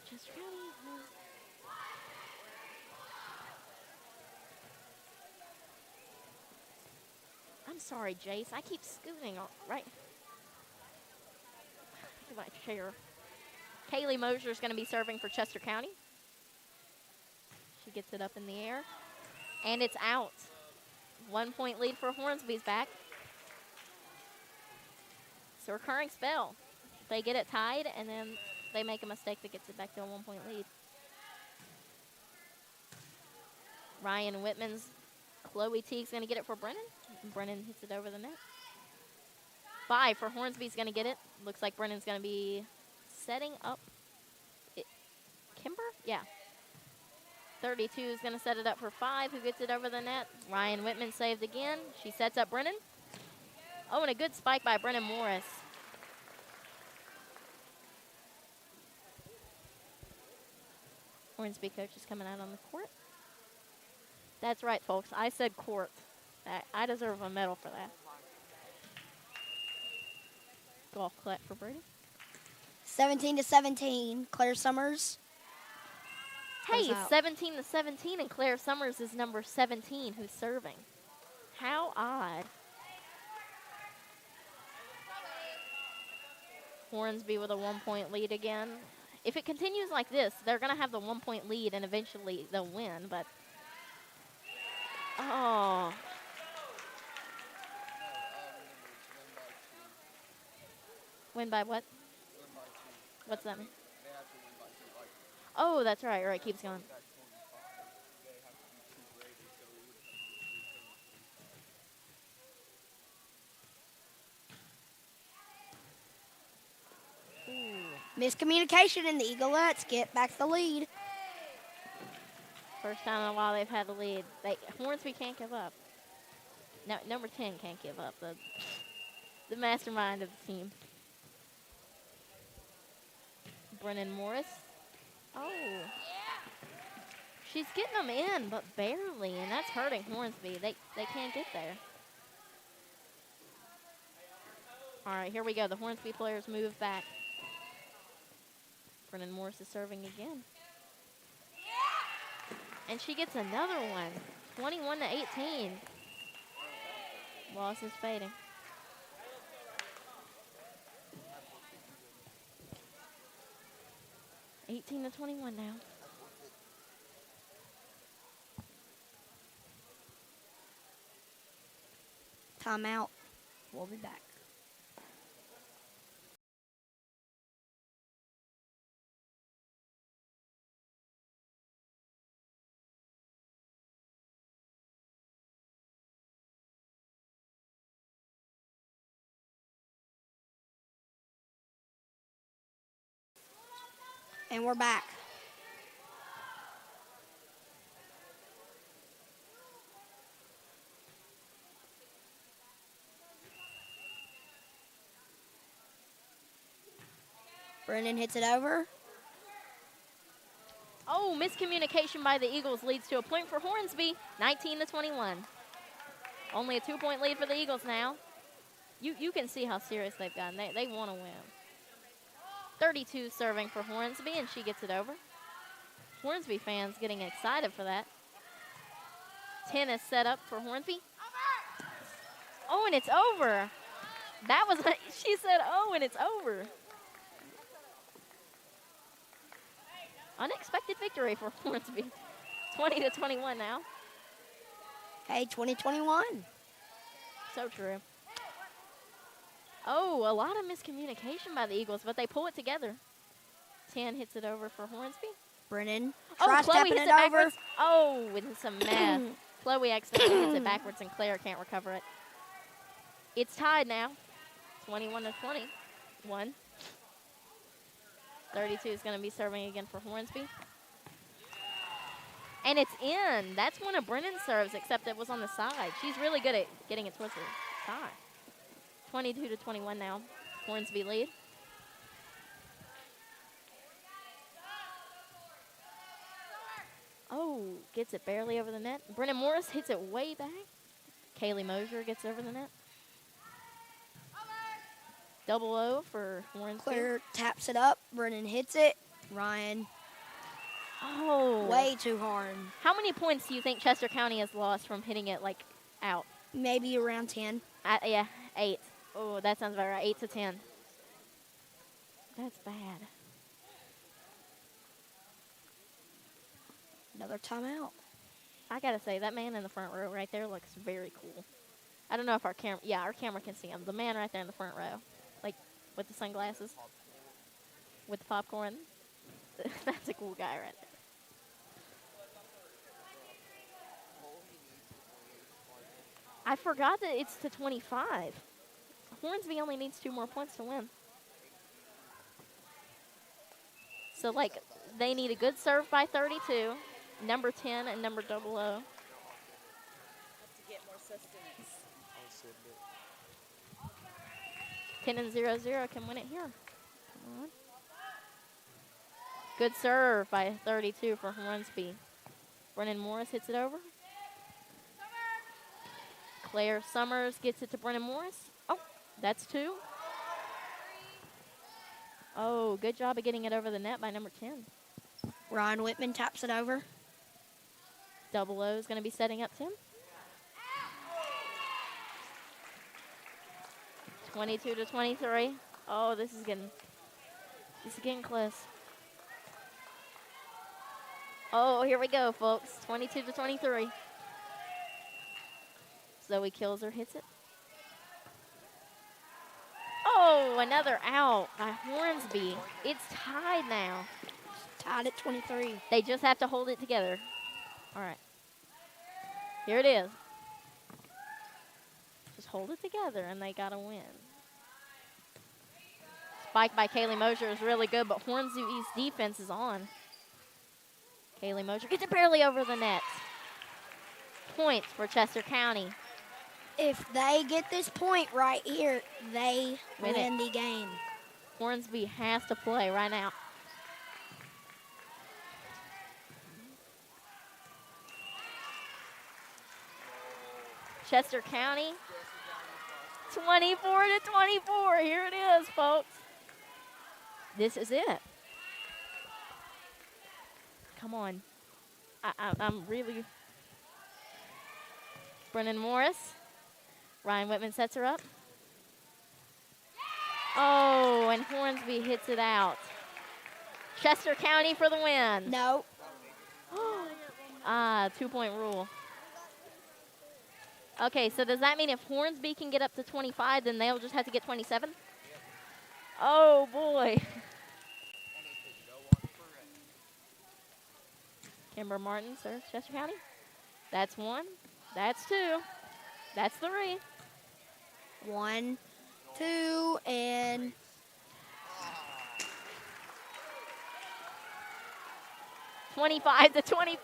Chester County. I'm sorry, Jace. I keep scooting right to my chair. Kaylee Mosier's going to be serving for Chester County. She gets it up in the air. And it's out. 1 point lead for Hornsby's back. It's a recurring spell. They get it tied, and then they make a mistake that gets it back to a 1-point lead. Ryan Whitman's Chloe Teague's going to get it for Brennan. Brennan hits it over the net. 5 for Hornsby's going to get it. Looks like Brennan's going to be setting up Kimber? Yeah. 32 is going to set it up for 5, who gets it over the net. Ryan Whitman saved again. She sets up Brennan. Oh, and a good spike by Brennan Morris. Hornsby coach is coming out on the court. That's right, folks. I said court. I deserve a medal for that. Golf clap for Brady. 17-17. Claire Summers. Hey, goes out. 17-17, and Claire Summers is number 17 who's serving. How odd. Hornsby with a 1-point lead again. If it continues like this, they're going to have the 1-point lead, and eventually they'll win, but... Oh. Win by what? What's that mean? Oh, that's right. All right, keeps going. Miscommunication, and the Eaglettes get back the lead. First time in a while they've had the lead. Hornsby can't give up. No, number 10 can't give up. The mastermind of the team. Brennan Morris. Oh. She's getting them in, but barely, and that's hurting Hornsby. They can't get there. All right, here we go. The Hornsby players move back. Brennan Morris is serving again. And she gets another one. 21-18. Loss is fading. (18-21) now. Timeout. We'll be back. And we're back. Brennan hits it over. Oh, miscommunication by the Eagles leads to a point for Hornsby, 19-21. Only a 2-point lead for the Eagles now. You can see how serious they've gotten. They want to win. 32 serving for Hornsby, and she gets it over. Hornsby fans getting excited for that. 10 is set up for Hornsby. Oh, and it's over. That was, she said, oh, and it's over. Unexpected victory for Hornsby. 20-21 now. Hey, 2021. So true. Oh, a lot of miscommunication by the Eagles, but they pull it together. 10 hits it over for Hornsby. Brennan Oh, tries Chloe stepping hits it it over. backwards. Oh, with some math. Chloe accidentally hits it backwards, and Claire can't recover it. It's tied now. 21-21. 32 is going to be serving again for Hornsby. And it's in. That's one of Brennan's serves, except it was on the side. She's really good at getting it towards the side. 22-21 now. Hornsby lead. Oh, gets it barely over the net. Brennan Morris hits it way back. Kaylee Mosier gets over the net. Double O for Hornsby. Claire taps it up. Brennan hits it. Ryan. Oh. Way too hard. How many points do you think Chester County has lost from hitting it, like, out? Maybe around 10. Yeah, 8. Oh, that sounds about right. 8-10. That's bad. Another timeout. I got to say, that man in the front row right there looks very cool. I don't know if our camera, our camera can see him. The man right there in the front row, like with the sunglasses. with the popcorn. That's a cool guy right there. I forgot that it's to 25. Hornsby only needs 2 more points to win. So, like, they need a good serve by 32, number 10 and number 00. Have to get more sustenance. 10 and 0-0 can win it here. Come on. Good serve by 32 for Hornsby. Brennan Morris hits it over. Claire Summers gets it to Brennan Morris. Oh, that's 2. Oh, good job of getting it over the net by number 10. Ryan Whitman taps it over. 00 is going to be setting up Tim. 22-23. Oh, this is getting close. Oh, here we go, folks. 22-23. Zoe Kilzer hits it. Oh, another out by Hornsby. It's tied now. Tied at 23. They just have to hold it together. All right. Here it is. Just hold it together, and they got to win. Spike by Kaylee Mosier is really good, but Hornsby's defense is on. Kaylee Mosier gets it barely over the net. Points for Chester County. If they get this point right here, they win the game. Hornsby has to play right now. Chester County, 24-24. Here it is, folks. This is it. Come on. I'm really... Brennan Morris. Ryan Whitman sets her up. Oh, and Hornsby hits it out. Chester County for the win. No. 2-point rule. Okay, so does that mean if Hornsby can get up to 25, then they'll just have to get 27? Oh, boy. Kimber Martin serves Chester County. That's 1. That's 2. That's 3. 1, 2, and 25-25.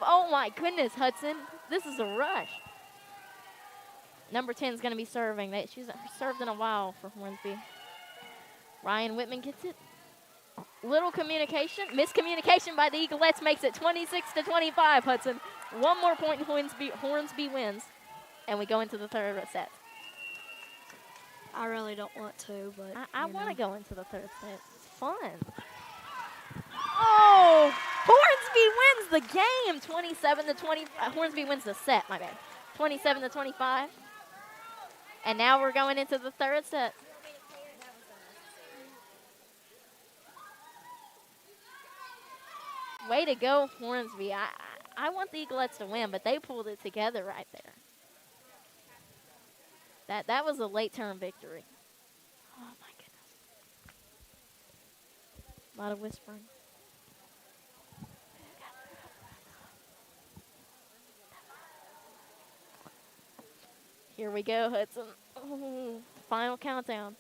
Oh my goodness, Hudson. This is a rush. Number 10 is going to be serving. She's served in a while for Hornsby. Ryan Whitman gets it. Little miscommunication by the Eaglettes makes it 26-25, Hudson. 1 more point and Hornsby wins. And we go into the third set. I really don't want to, but I want to go into the third set. It's fun. Oh, Hornsby wins the game, 27-20. Hornsby wins the set, my bad. 27-25. And now we're going into the third set. Way to go, Hornsby. I want the Eaglettes to win, but they pulled it together right there. That was a late-term victory. Oh, my goodness. A lot of whispering. Here we go, Hudson. Oh, final countdown.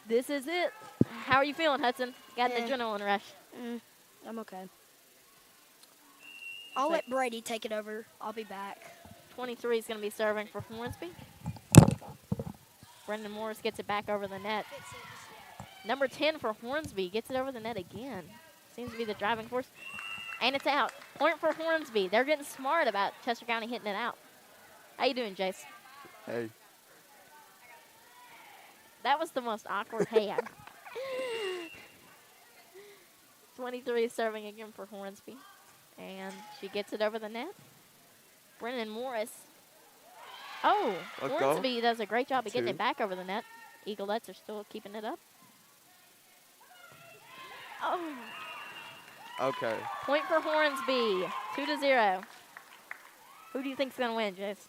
This is it. How are you feeling, Hudson? Got an adrenaline rush. I'm okay. I'll let Brady take it over. I'll be back. 23 is going to be serving for Hornsby. Brendan Morris gets it back over the net. Number 10 for Hornsby gets it over the net again. Seems to be the driving force. And it's out. Point for Hornsby. They're getting smart about Chester County hitting it out. How you doing, Jace? Hey. That was the most awkward hand. 23 is serving again for Hornsby. And she gets it over the net. Brennan Morris. Oh, Let's Hornsby go. does a great job of getting 2. it back over the net. Eaglettes are still keeping it up. Oh. Okay. Point for Hornsby. 2-0. Who do you think's going to win, Jace?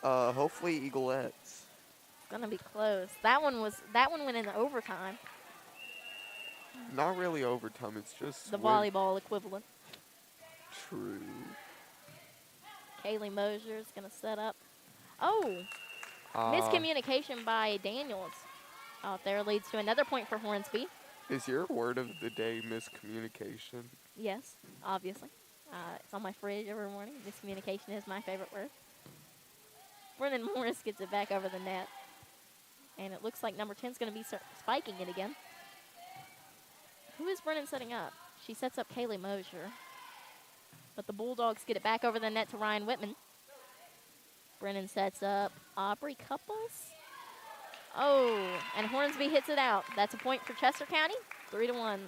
Hopefully Eaglettes. It's going to be close. That one went in overtime. Not really overtime. It's just The volleyball equivalent. True. Kaylee Mosier is going to set up. Oh, miscommunication by Daniels out there leads to another point for Hornsby. Is your word of the day miscommunication? Yes, obviously. It's on my fridge every morning. Miscommunication is my favorite word. Brennan Morris gets it back over the net. And it looks like number 10 is going to be spiking it again. Who is Brennan setting up? She sets up Kaylee Mosier. But the Bulldogs get it back over the net to Ryan Whitman. Brennan sets up Aubrey Couples. Oh, and Hornsby hits it out. That's a point for Chester County, 3-1.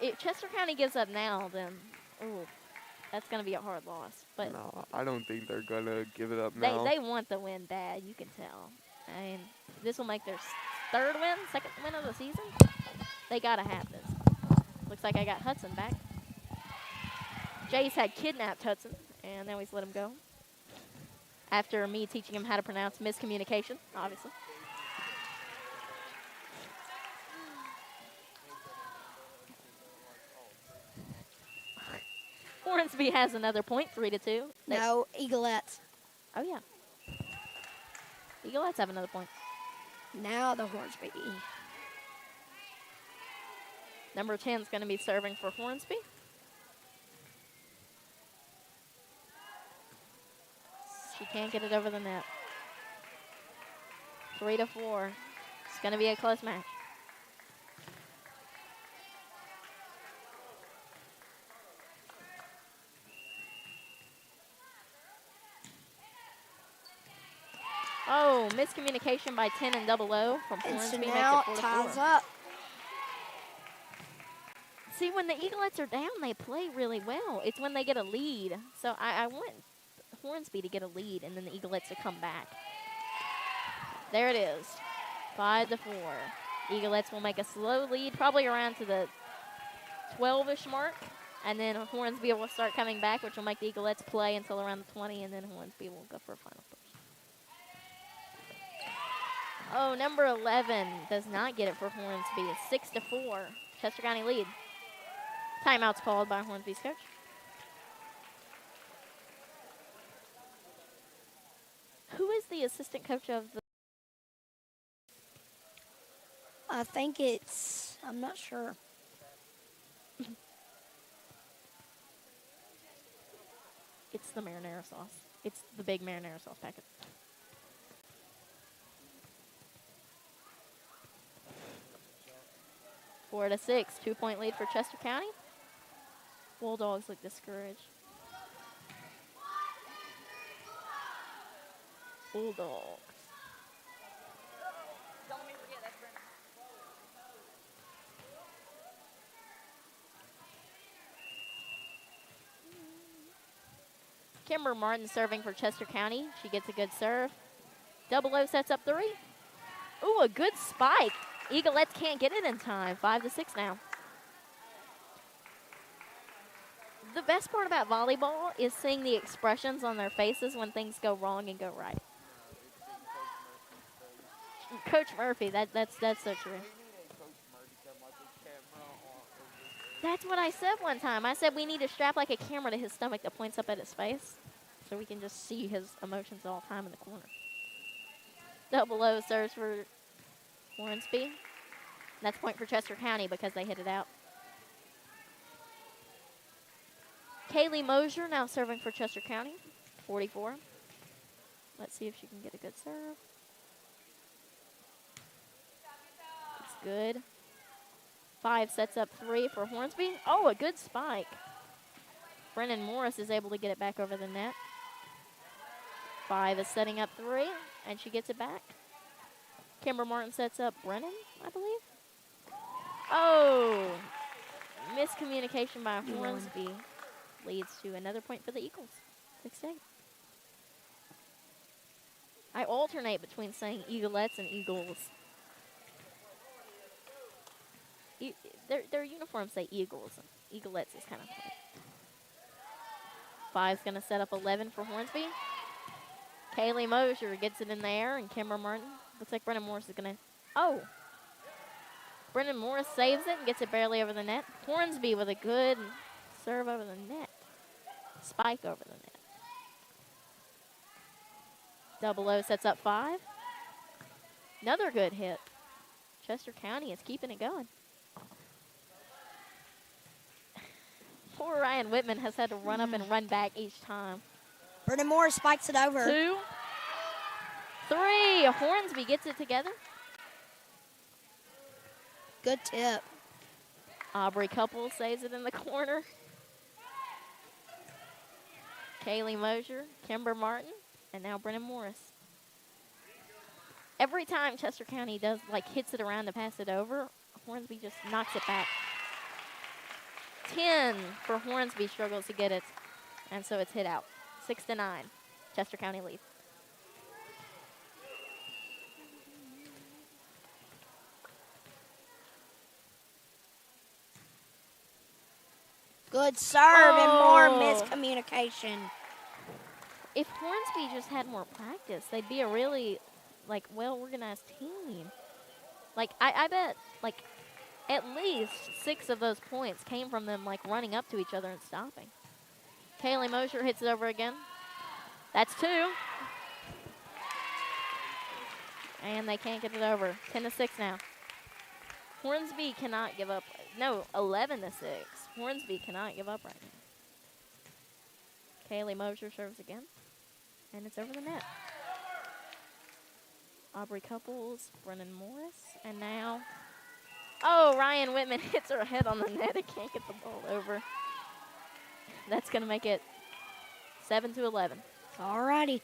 If Chester County gives up now, then that's going to be a hard loss. But No, I don't think they're going to give it up now. they want the win bad, you can tell. I mean, this will make their second win of the season. They got to have this. Looks like I got Hudson back. Jace had kidnapped Hudson, and now he's let him go. After me teaching him how to pronounce miscommunication, obviously. Hornsby has another point, 3-2. No, Eaglettes. Oh, yeah. Eaglettes have another point. Now the Hornsby. Number 10 is going to be serving for Hornsby. She can't get it over the net. 3-4. It's going to be a close match. Oh, miscommunication by 10 and double O from And so Hornsby now makes it 4-4. ties up. See, when the Eaglettes are down, they play really well. It's when they get a lead. So I want Hornsby to get a lead and then the Eaglettes to come back. There it is. 5-4. Eaglettes will make a slow lead, probably around to the 12-ish mark. And then Hornsby will start coming back, which will make the Eaglettes play until around the 20, and then Hornsby will go for a final push. Oh, number 11 does not get it for Hornsby. It's 6-4. Chester County lead. Timeout's called by Hornsby's coach. Who is the assistant coach of the... I think I'm not sure. It's the marinara sauce. It's the big marinara sauce packet. Four to 6, 2-point lead for Chester County. Bulldogs look discouraged. Bulldogs. Kimber Martin serving for Chester County. She gets a good serve. Double O sets up 3. Ooh, a good spike. Eaglettes can't get it in time. 5-6 now. The best part about volleyball is seeing the expressions on their faces when things go wrong and go right. Coach Murphy, that's so true. That's what I said one time. I said we need to strap like a camera to his stomach that points up at his face so we can just see his emotions all the time in the corner. Double O serves for Hornsby. That's point for Chester County because they hit it out. Kaylee Mosier now serving for Chester County, 44. Let's see if she can get a good serve. good. 5 sets up 3 for Hornsby. Oh, a good spike. Brennan Morris is able to get it back over the net. 5 is setting up 3, and she gets it back. Kimber Martin sets up Brennan, I believe. Oh, miscommunication by Hornsby leads to another point for the Eagles. 6-8. I alternate between saying Eaglettes and Eagles. Their uniforms say Eagles. Eaglettes is kind of funny. 5's going to set up 11 for Hornsby. Kaylee Mosier gets it in the air, and Kimber Martin. Looks like Brennan Morris is going to... Oh! Brennan Morris saves it and gets it barely over the net. Hornsby with a good serve over the net. Spike over the net. 00 sets up 5. Another good hit. Chester County is keeping it going. Poor Ryan Whitman has had to run up and run back each time. Brennan Morris spikes it over. 2, 3. Hornsby gets it together. Good tip. Aubrey Couple saves it in the corner. Kaylee Mosier, Kimber Martin, and now Brennan Morris. Every time Chester County does, hits it around to pass it over, Hornsby just knocks it back. 10 for Hornsby, struggles to get it, and so it's hit out. 6-9, Chester County lead. Good serve and more miscommunication. If Hornsby just had more practice, they'd be a really, well-organized team. I bet, at least 6 of those points came from them, running up to each other and stopping. Kaylee Mosier hits it over again. That's 2. And they can't get it over. 10-6 now. Hornsby cannot give up. No, 11-6. Hornsby cannot give up right now. Kaylee Mosier serves again. And it's over the net. Aubrey Couples, Brennan Morris, and now... Oh, Ryan Whitman hits her head on the net and can't get the ball over. That's going to make it 7-11. All righty.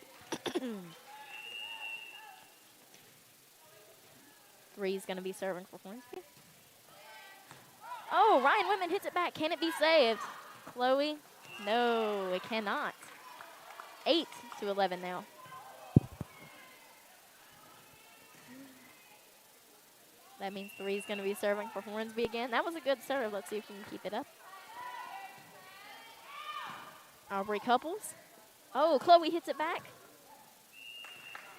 3 is going to be serving for Hornsby. Oh, Ryan Whitman hits it back. Can it be saved? Chloe? No, it cannot. 8-11 now. That means 3 is going to be serving for Hornsby again. That was a good serve. Let's see if she can keep it up. Aubrey Couples. Oh, Chloe hits it back.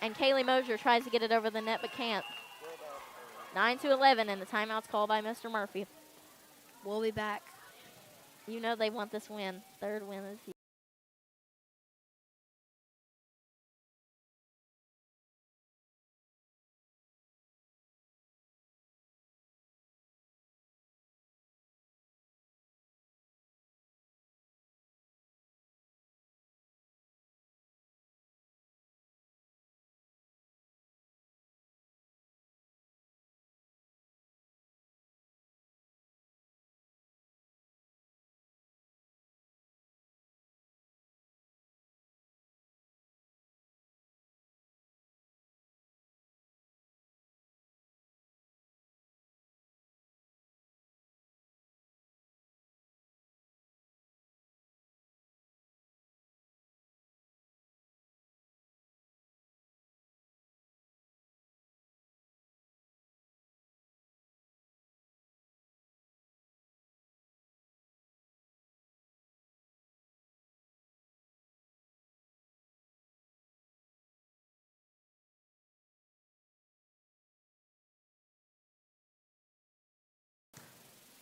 And Kaylee Mosier tries to get it over the net but can't. 9-11, and the timeout's called by Mr. Murphy. We'll be back. You know they want this win. 3rd win of the season.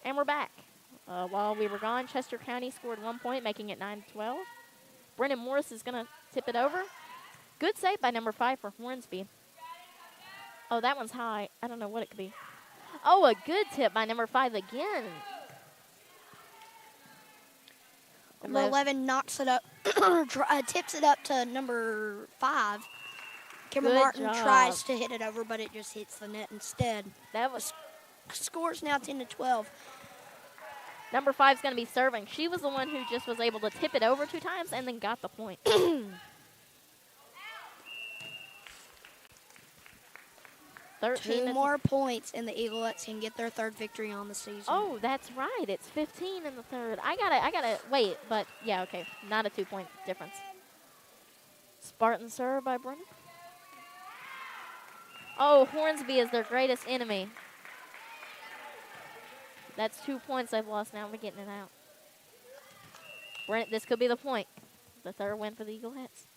And we're back. While we were gone, Chester County scored 1 point, making it 9-12. Brennan Morris is going to tip it over. Good save by number 5 for Hornsby. Oh, that one's high. I don't know what it could be. Oh, a good tip by number 5 again. Number 11 knocks it up, tips it up to number 5. Kimber Good Martin job. tries to hit it over, but it just hits the net instead. That was Scores now 10-12. Number 5 is going to be serving. She was the one who just was able to tip it over 2 times and then got the point. 13 2 more points, and the Eaglettes can get their 3rd victory on the season. Oh, that's right. It's 15 in the 3rd. I gotta wait, but yeah, okay. Not a 2-point difference. Spartan serve by Brennan. Oh, Hornsby is their greatest enemy. That's 2 points they've lost. Now we're getting it out. Brent, this could be the point. The 3rd win for the Eaglettes.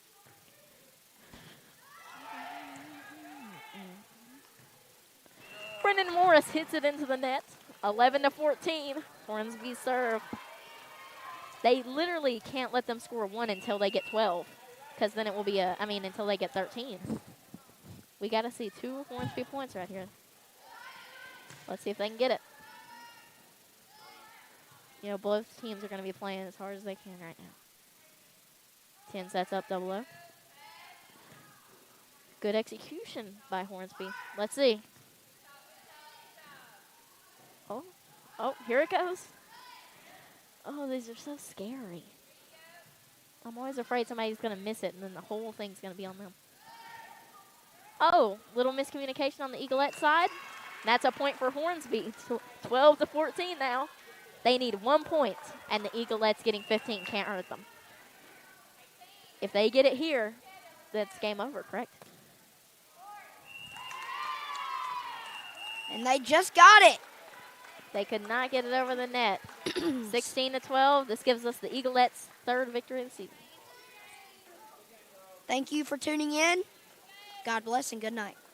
Brendan Morris hits it into the net. 11-14. Hornsby serve. They literally can't let them score 1 until they get 12. Because then it will be until they get 13. We got to see 2 Hornsby points right here. Let's see if they can get it. You know, both teams are going to be playing as hard as they can right now. 10 sets up, 0. Good execution by Hornsby. Let's see. Oh, here it goes. Oh, these are so scary. I'm always afraid somebody's going to miss it, and then the whole thing's going to be on them. Oh, little miscommunication on the Eaglet side. That's a point for Hornsby. 12-14 now. They need 1 point, and the Eaglettes getting 15 can't hurt them. If they get it here, that's game over, correct? And they just got it. They could not get it over the net. 16-12. This gives us the Eaglettes' 3rd victory of the season. Thank you for tuning in. God bless and good night.